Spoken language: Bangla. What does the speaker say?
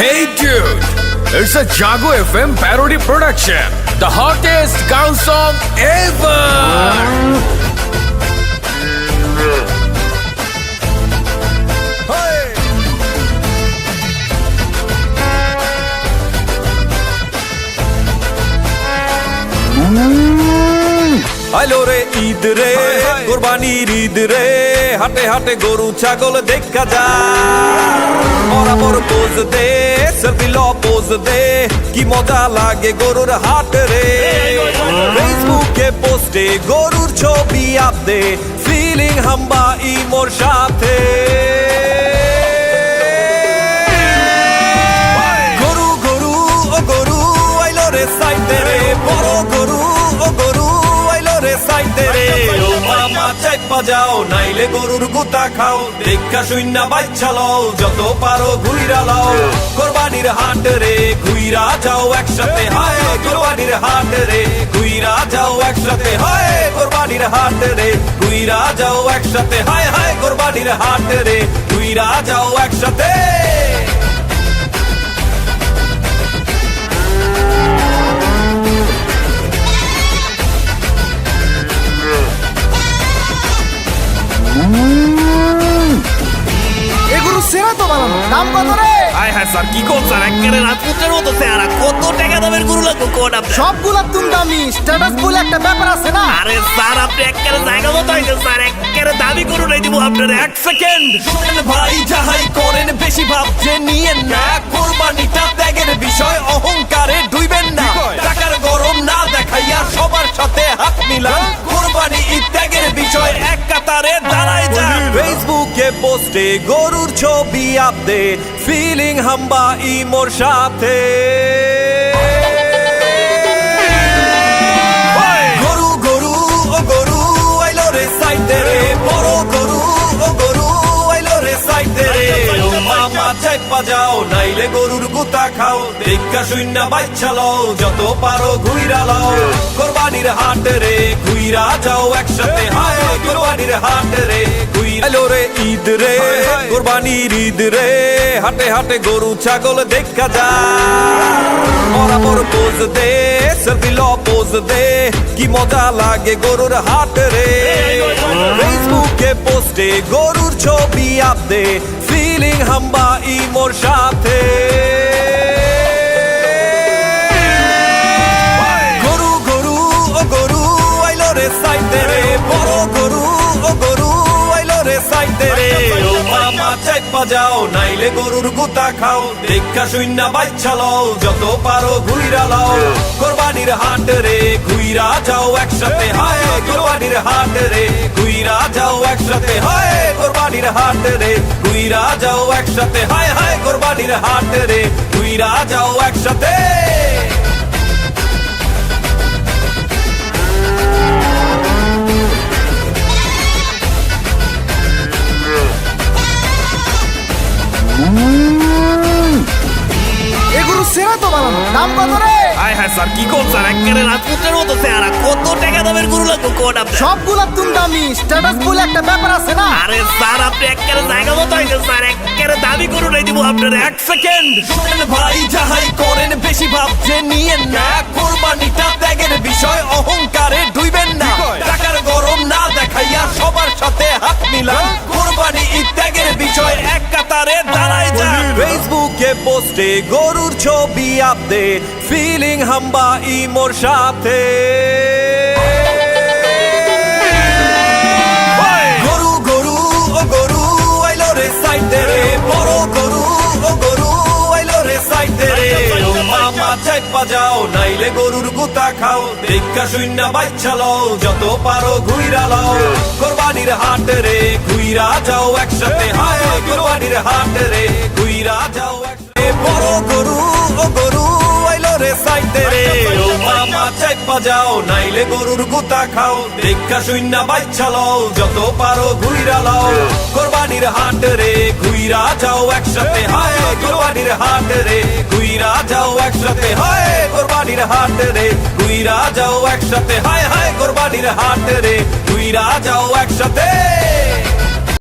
Hey dude, it's a Jago FM parody production. The hottest girl song ever. আইলো রে ঈদ রে কোরবানির ঈদ রে হাটে হাটে গরু ছাগল দেখা যা বরাবর পোজ দে সেলফি ল পোজ দে কি মজা লাগে গরুর হাট রে ফেসবুকে পোস্টে গরুর ছবি আপ দে ফিলিং হাম্বা ইমোর সাথে গরু গরু ও গরু আইলো রে সাইতে রে বড় গরু ও গরু সাইতে রে ও মামা চাইপা যাও নাইলে গরুর গুতা খাও দেখা শূন্য বাচ্চা লও যত পারো ঘুইরা লাও কোরবানির হাট রে ঘুইরা যাও একসাথে হায় কোরবানির হাট রে ঘুইরা যাও একসাথে হায় কোরবানির হাট রে ঘুইরা যাও একসাথে হায় হায় কোরবানির হাট রে ঘুইরা যাও একসাথে এগুলো সেরা তো বানানো দাম কত রে? হায় হায় স্যার কি কোন স্যার একেবারে রাজপুতের মতো চেহারা কত টাকা দামের গরু লাগবে কোন আপনি সবগুলা তুমি দামি স্ট্যাটাস বলে একটা ব্যাপার আছে না? আরে স্যার আপনি একেবারে জায়গা মতো হয়েছে স্যার একেবারে দাবি গরু নাই দিব আপনার এক সেকেন্ড শুনেন ভাই যাহাই করেন বেশি ভাবছে নিয়েন না কোরবানিটা ত্যাগের বিষয় অহংকারে ডুইবেন না টাকার গরম না দেখাইয়া সবার সাথে হাত মিলান কোরবানি ত্যাগের বিষয় এক কাতারে দাঁড়ায় যান ফেসবুকে পোস্টে গরুর ছবি আপ দে ফিলিং হাম্বা ইমোর সাথে গরু গরু ও গরু আইলো রে সাইতে রে বড় গরু ও গরু আইলো রে সাইতে রে ও মামা চাইপা যাও নাইলে গরুর গুতা খাও দেখা শূন্য বাচ্চা লও যত পারো ঘুইরা লাও কোরবানির হাট রে ঘুইরা যাও একসাথে হায় কোরবানির হাট রে আইলো রে ঈদ রে কোরবানির ঈদ রে হাটে হাটে গরু ছাগল দেখা যা বরাবর পোজ দে সেলফি ল পোজ দে কি মজা লাগে গরুর হাট রে ফেসবুকে পোস্টে গরুর ছবি আপ দে ফিলিং হাম্বা ইমোর সাথে গরু গরু ও গরু আইলো রে সাইতে রে বড় গরু ও গরু আইলো রে সাইতে রে ও মামা চাইপা যাও নাইলে গরুর গুতা খাও দেখা শূন্য বাচ্চা লও যত পারো ঘুইরা লাও কোরবানির হাট রে ঘুইরা যাও একসাথে হায় কোরবানির হাট রে ঘুইরা যাও একসাথে হায় কোরবানির হাট রে ঘুইরা যাও একসাথে হায় হায় কোরবানির হাট রে ঘুইরা যাও একসাথে এগুলো সেরা তো বানানো দাম কত রে? হায় হায় স্যার কি কোন স্যার একেবারে রাজপুতের মতো চেহারা কত টাকা দামের গরু লাগবে কোন আপনি সবগুলা তুমি দামি স্ট্যাটাস বলে একটা ব্যাপার আছে না? আরে স্যার আপনি একেবারে জায়গা মতো হয়েছে স্যার একেবারে দাবি গরু নাই দিব আপনার এক সেকেন্ড শুনেন ভাই যাহাই করেন বেশি ভাবছে নিয়েন না কোরবানিটা ত্যাগের বিষয় অহংকারে ডুইবেন না টাকার গরম না দেখাইয়া সবার সাথে হাত মিলান কোরবানি ত্যাগের বিষয় এক কাতারে দাঁড়ায় যান ফেসবুকে পোস্টে গরুর ছবি আপ দে ফিলিং হাম্বা ইমোর সাথে গরু গরু ও গরু আইলো রে সাইতে রে বড় গরু ও গরু আইলো রে সাইতে রে ও মামা চাইপা যাও নাইলে গরুর গুতা খাও দেখা শূন্য বাচ্চা লও যত পারো ঘুইরা লাও কোরবানির হাট রে ঘুইরা যাও একসাথে হায় কোরবানির হাট রে ঘুইরা যাও একসাথে বড় গরু ও গরু আইলো রে সাইতে রে ও মামা চাইপা যাও নাইলে গরুর গুতা খাও দেখা শূন্য বাচ্চা লও যত পারো ঘুইরা লাও কোরবানির হাট রে ঘুইরা যাও একসাথে হায় কোরবানির হাট রে ঘুইরা যাও একসাথে হায় কোরবানির হাট রে ঘুইরা যাও একসাথে হায় হায় কোরবানির হাট রে ঘুইরা যাও একসাথে